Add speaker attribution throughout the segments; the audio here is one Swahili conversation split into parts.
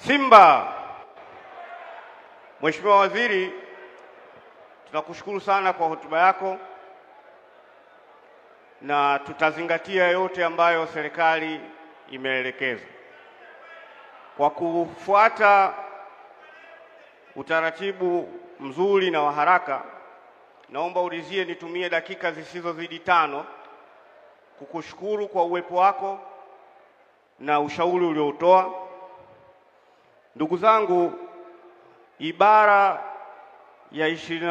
Speaker 1: Simba. Mheshimiwa Waziri, tunakushukuru sana kwa hotuba yako na tutazingatia yote ambayo serikali imeelekeza. Kwa kufuata utaratibu mzuri na wa haraka, naomba ulizie nitumie dakika zisizozidi 5 kukushukuru kwa uwepo wako na ushauri uliotoa. Ndugu zangu, ibara ya 20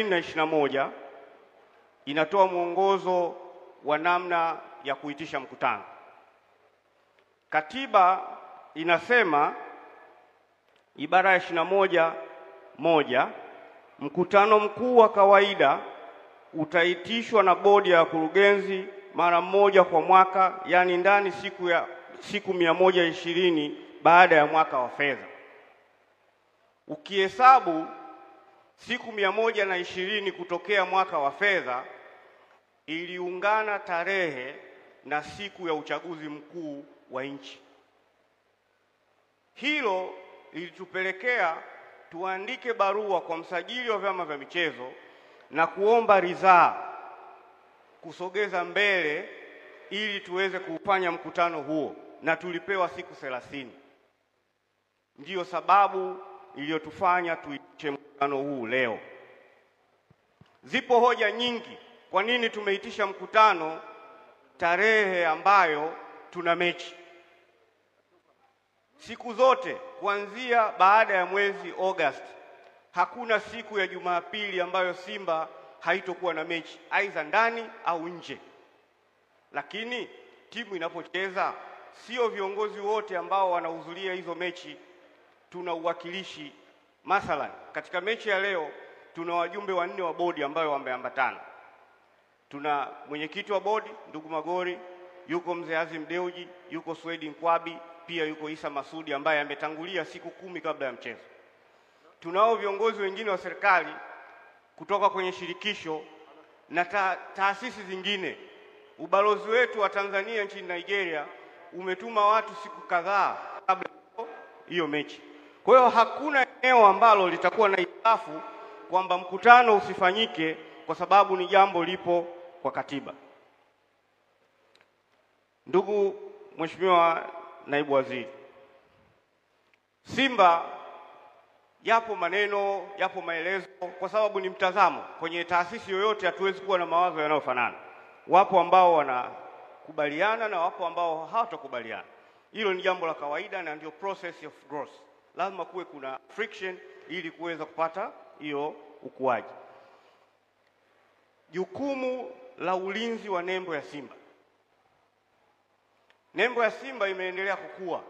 Speaker 1: na 21 inatoa mwongozo wa namna ya kuitisha mkutano. Katiba inasema ibara ya 21(1), mkutano mkuu wa kawaida utaitishwa na bodi ya wakurugenzi mara moja kwa mwaka, yani ndani siku 120 baada ya mwaka wa fedha. Ukihesabu siku 120 kutokea mwaka wa fedha, iliungana tarehe na siku ya uchaguzi mkuu wa nchi. Hilo ilitupelekea tuandike barua kwa msajili wa vyama vya michezo na kuomba ridhaa kusogeza mbele ili tuweze kufanya mkutano huo, na tulipewa siku 30. Ndiyo sababu iliyotufanya tuitishe mkutano huu leo. Zipo hoja nyingi kwa nini tumeitisha mkutano tarehe ambayo tuna mechi. Siku zote kuanzia baada ya mwezi Agosti, hakuna siku ya Jumapili ambayo Simba haitokuwa na mechi, aidha ndani au nje. Lakini timu inapocheza, sio viongozi wote ambao wanahudhuria hizo mechi tuna uwakilishi. Mathalan, katika mechi ya leo tuna wajumbe 4 wa bodi ambao wameambatana. Tuna mwenyekiti wa bodi ndugu Magori, yuko mzee Azim Deuji, yuko Swedi Nkwabi, pia yuko Isa Masudi ambaye ametangulia siku 10 kabla ya mchezo. Tunao viongozi wengine wa serikali kutoka kwenye shirikisho na taasisi zingine. Ubalozi wetu wa Tanzania nchini Nigeria umetuma watu siku kadhaa kabla hiyo mechi. Kwa hiyo hakuna eneo ambalo litakuwa na hitilafu kwamba mkutano usifanyike, kwa sababu ni jambo lipo kwa katiba. Ndugu Mheshimiwa Naibu Waziri, Simba yapo maneno, yapo maelezo, kwa sababu ni mtazamo. Kwenye taasisi yoyote hatuwezi kuwa na mawazo yanayofanana. Wapo ambao wanakubaliana na wapo ambao hawatakubaliana. Hilo ni jambo la kawaida na ndio process of growth. Lazima kuwe kuna friction ili kuweza kupata hiyo ukuaji. Jukumu la ulinzi wa nembo ya Simba. Nembo ya Simba imeendelea kukua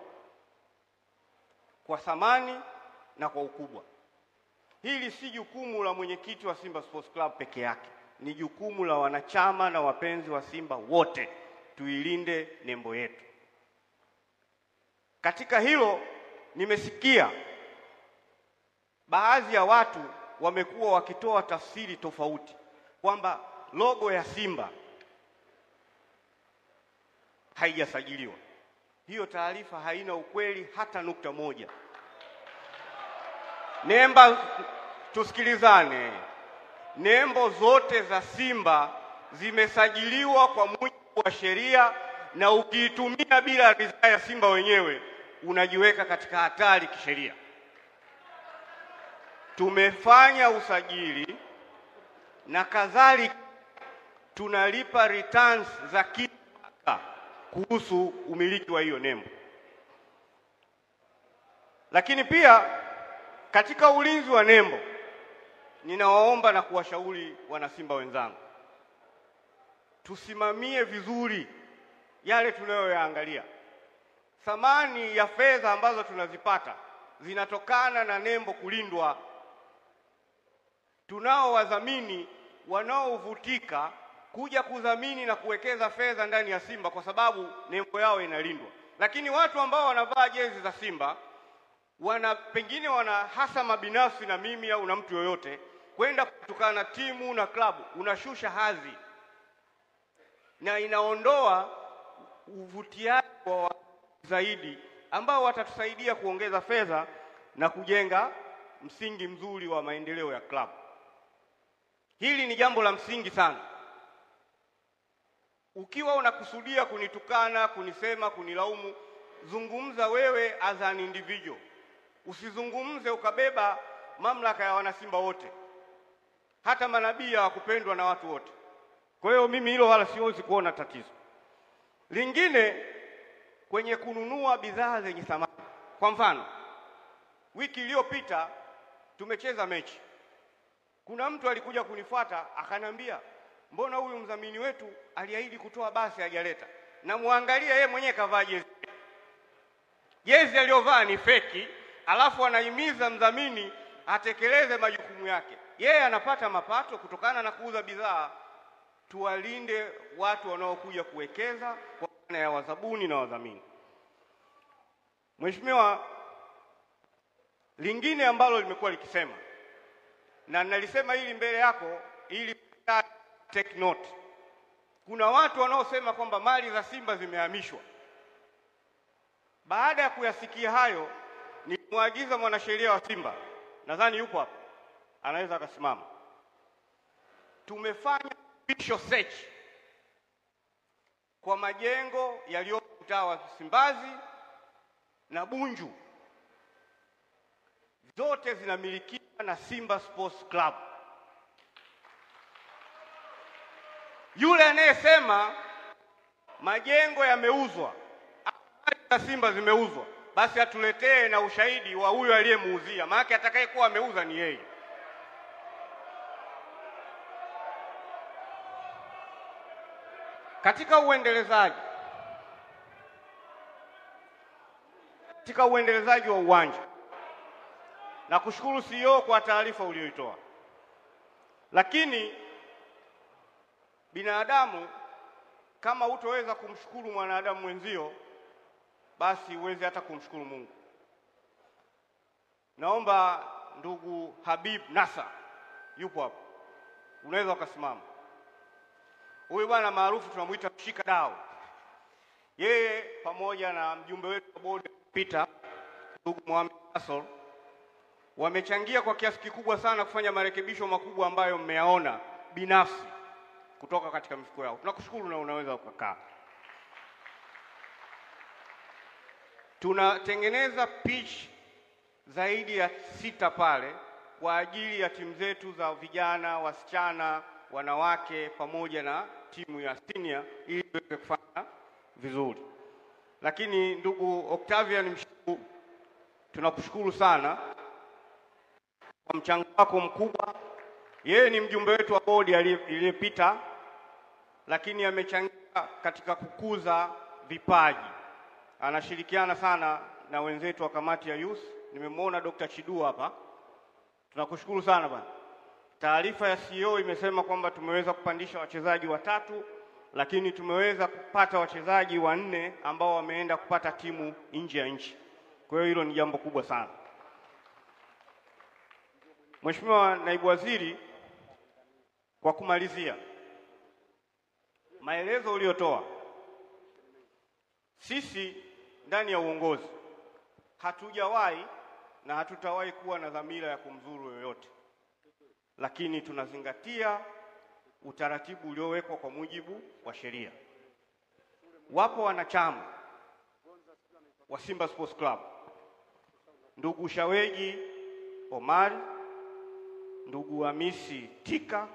Speaker 1: kwa thamani na kwa ukubwa. Hili si jukumu la mwenyekiti wa Simba Sports Club peke yake. Ni jukumu la wanachama na wapenzi wa Simba wote. Tuilinde nembo yetu. Katika hilo nimesikia baadhi ya watu wamekuwa wakitoa tafsiri tofauti kwamba logo ya Simba haijasajiliwa. Hiyo taarifa haina ukweli hata nukta moja. Tusikilizane. Nembo zote za Simba zimesajiliwa kwa mujibu wa sheria, na ukiitumia bila ridhaa ya Simba wenyewe unajiweka katika hatari kisheria. Tumefanya usajili na kadhalika, tunalipa returns za kila mwaka kuhusu umiliki wa hiyo nembo. Lakini pia katika ulinzi wa nembo, ninawaomba na kuwashauri wana Simba wenzangu, tusimamie vizuri yale tunayoyaangalia. Thamani ya fedha ambazo tunazipata zinatokana na nembo kulindwa. Tunao wadhamini wanaovutika kuja kudhamini na kuwekeza fedha ndani ya Simba kwa sababu nembo yao inalindwa. Lakini watu ambao wanavaa jezi za Simba pengine wana hasama binafsi na mimi au na mtu yoyote, kwenda kutukana na timu na klabu, unashusha hadhi na inaondoa uvutiaji wa zaidi ambao watatusaidia kuongeza fedha na kujenga msingi mzuri wa maendeleo ya klabu. Hili ni jambo la msingi sana. Ukiwa unakusudia kunitukana, kunisema, kunilaumu, zungumza wewe as an individual. Usizungumze ukabeba mamlaka ya wanasimba wote. Hata manabii hawakupendwa na watu wote. Kwa hiyo mimi hilo wala siwezi kuona tatizo. Lingine, kwenye kununua bidhaa zenye thamani. Kwa mfano, wiki iliyopita tumecheza mechi. Kuna mtu alikuja kunifuata akaniambia, mbona huyu mdhamini wetu aliahidi kutoa basi hajaleta? Na muangalia yeye mwenyewe kavaa jezi. Jezi aliyovaa ni feki, alafu anahimiza mdhamini atekeleze majukumu yake. Yeye anapata mapato kutokana na kuuza bidhaa. Tuwalinde watu wanaokuja kuwekeza kwa maana ya wazabuni na wadhamini. Mheshimiwa, lingine ambalo limekuwa likisema, na nalisema hili mbele yako ili take note. Kuna watu wanaosema kwamba mali za Simba zimehamishwa. Baada ya kuyasikia hayo, nilimwagiza mwanasheria wa Simba, nadhani yupo hapa, anaweza akasimama. Tumefanya official search kwa majengo yaliyo mtaa wa Msimbazi na Bunju. Zote zinamilikiwa na Simba Sports Club. Yule anayesema majengo yameuzwa, na Simba zimeuzwa, basi atuletee na ushahidi wa huyo aliyemuuzia, maana atakayekuwa ameuza ni yeye. Katika uendelezaji wa uwanja, na kushukuru CEO kwa taarifa uliyoitoa. Lakini binadamu, kama hutoweza kumshukuru mwanadamu mwenzio, basi uweze hata kumshukuru Mungu. Naomba ndugu Habib Nasa, yupo hapo, unaweza ukasimama. Huyu bwana maarufu tunamuita mshika dau. Yeye pamoja na mjumbe wetu wa bodi Peter, ndugu Mohamed Asol, wamechangia kwa kiasi kikubwa sana kufanya marekebisho makubwa ambayo mmeyaona binafsi kutoka katika mifuko yao. Tunakushukuru na unaweza ukakaa. Tunatengeneza pitch zaidi ya 6 pale kwa ajili ya timu zetu za vijana, wasichana, wanawake pamoja na timu ya senior ili tuweze kufanya vizuri. Lakini ndugu Octavian Mshiku, tunakushukuru sana kwa mchango wako mkubwa. Yeye ni mjumbe wetu wa bodi aliyepita, lakini amechangia katika kukuza vipaji. Anashirikiana sana na wenzetu wa kamati ya youth. Nimemwona Dr. Chidua hapa. Tunakushukuru sana bwana. Taarifa ya CEO imesema kwamba tumeweza kupandisha wachezaji 3, lakini tumeweza kupata wachezaji 4 ambao wameenda kupata timu nje ya nchi. Kwa hiyo hilo ni jambo kubwa sana. Mheshimiwa Naibu Waziri, kwa kumalizia, maelezo uliyotoa, sisi ndani ya uongozi hatujawahi na hatutawahi kuwa na dhamira ya kumdhuru yoyote, lakini tunazingatia utaratibu uliowekwa kwa mujibu wa sheria. Wapo wanachama wa Simba Sports Club, ndugu Shaweji Omar, ndugu Hamisi Tika,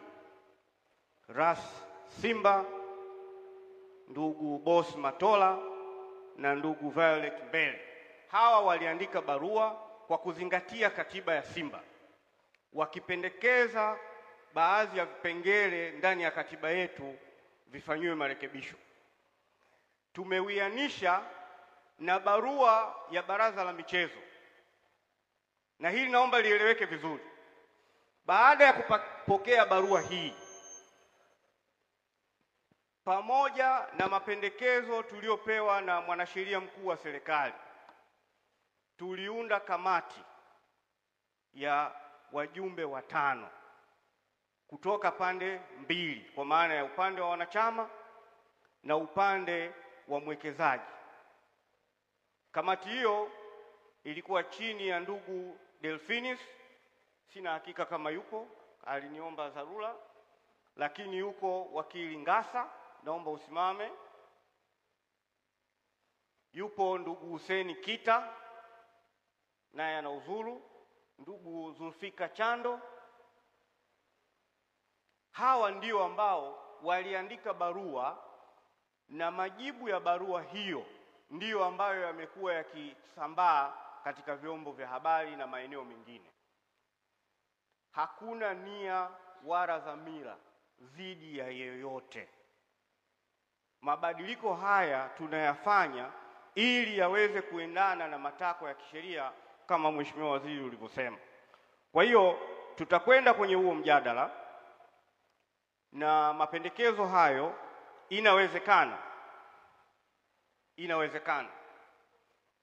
Speaker 1: Ras Simba, ndugu Boss Matola na ndugu Violet Mbele. Hawa waliandika barua kwa kuzingatia katiba ya Simba, wakipendekeza baadhi ya vipengele ndani ya katiba yetu vifanyiwe marekebisho. Tumewianisha na barua ya Baraza la Michezo, na hili naomba lieleweke vizuri. Baada ya kupokea barua hii, pamoja na mapendekezo tuliopewa na mwanasheria mkuu wa serikali, tuliunda kamati ya wajumbe 5 kutoka pande mbili, kwa maana ya upande wa wanachama na upande wa mwekezaji. Kamati hiyo ilikuwa chini ya ndugu Delphinis, sina hakika kama yupo, aliniomba dharura, lakini yuko wakili Ngasa, naomba usimame. Yupo ndugu Hussein Kita, naye ana uzuru, ndugu Zulfika Chando. Hawa ndio ambao waliandika barua, na majibu ya barua hiyo ndiyo ambayo yamekuwa yakisambaa katika vyombo vya habari na maeneo mengine. Hakuna nia wala dhamira dhidi ya yeyote. Mabadiliko haya tunayafanya ili yaweze kuendana na matakwa ya kisheria kama Mheshimiwa Waziri ulivyosema. Kwa hiyo tutakwenda kwenye huo mjadala, na mapendekezo hayo inawezekana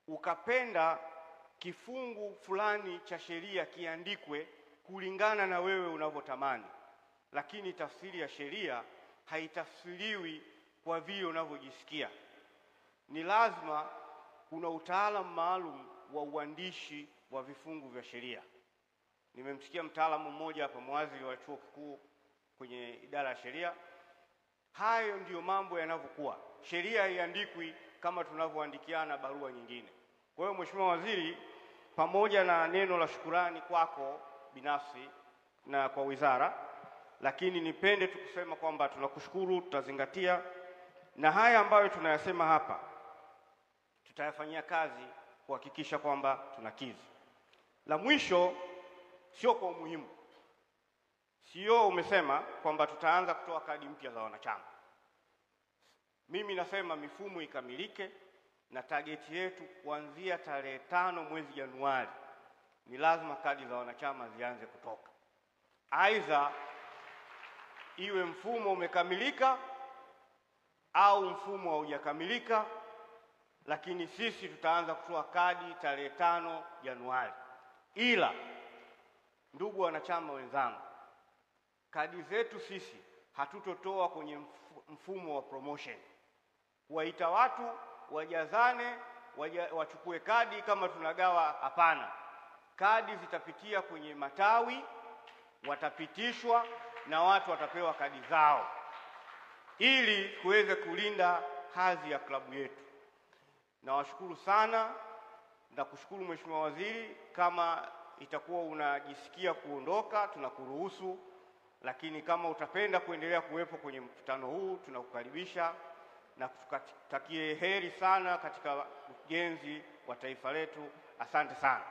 Speaker 1: ukapenda kifungu fulani cha sheria kiandikwe kulingana na wewe unavyotamani, lakini tafsiri ya sheria haitafsiriwi kwa vile unavyojisikia. Ni lazima kuna utaalamu maalum wa uandishi wa vifungu vya sheria. Nimemsikia mtaalamu mmoja hapa, mwadhiri wa chuo kikuu kwenye idara ya sheria. Hayo ndiyo mambo yanavyokuwa. Sheria haiandikwi kama tunavyoandikiana barua nyingine. Kwa hiyo Mheshimiwa Waziri, pamoja na neno la shukurani kwako binafsi na kwa wizara, lakini nipende tu kusema kwamba tunakushukuru, tutazingatia, na haya ambayo tunayasema hapa tutayafanyia kazi kuhakikisha kwamba tunakidhi. La mwisho, sio kwa umuhimu, sio umesema kwamba tutaanza kutoa kadi mpya za wanachama. Mimi nasema mifumo ikamilike, na target yetu kuanzia tarehe 5 mwezi Januari ni lazima kadi za wanachama zianze kutoka. Aidha iwe mfumo umekamilika au mfumo haujakamilika, lakini sisi tutaanza kutoa kadi tarehe 5 Januari. Ila ndugu wanachama wenzangu, kadi zetu sisi hatutotoa kwenye mfumo wa promotion, kuwaita watu wajazane wachukue kadi kama tunagawa. Hapana, kadi zitapitia kwenye matawi, watapitishwa na watu watapewa kadi zao, ili kuweze kulinda hadhi ya klabu yetu. Nawashukuru sana na kushukuru Mheshimiwa Waziri. Kama itakuwa unajisikia kuondoka, tunakuruhusu, lakini kama utapenda kuendelea kuwepo kwenye mkutano huu, tunakukaribisha na tukutakie heri sana katika ujenzi wa taifa letu. Asante sana.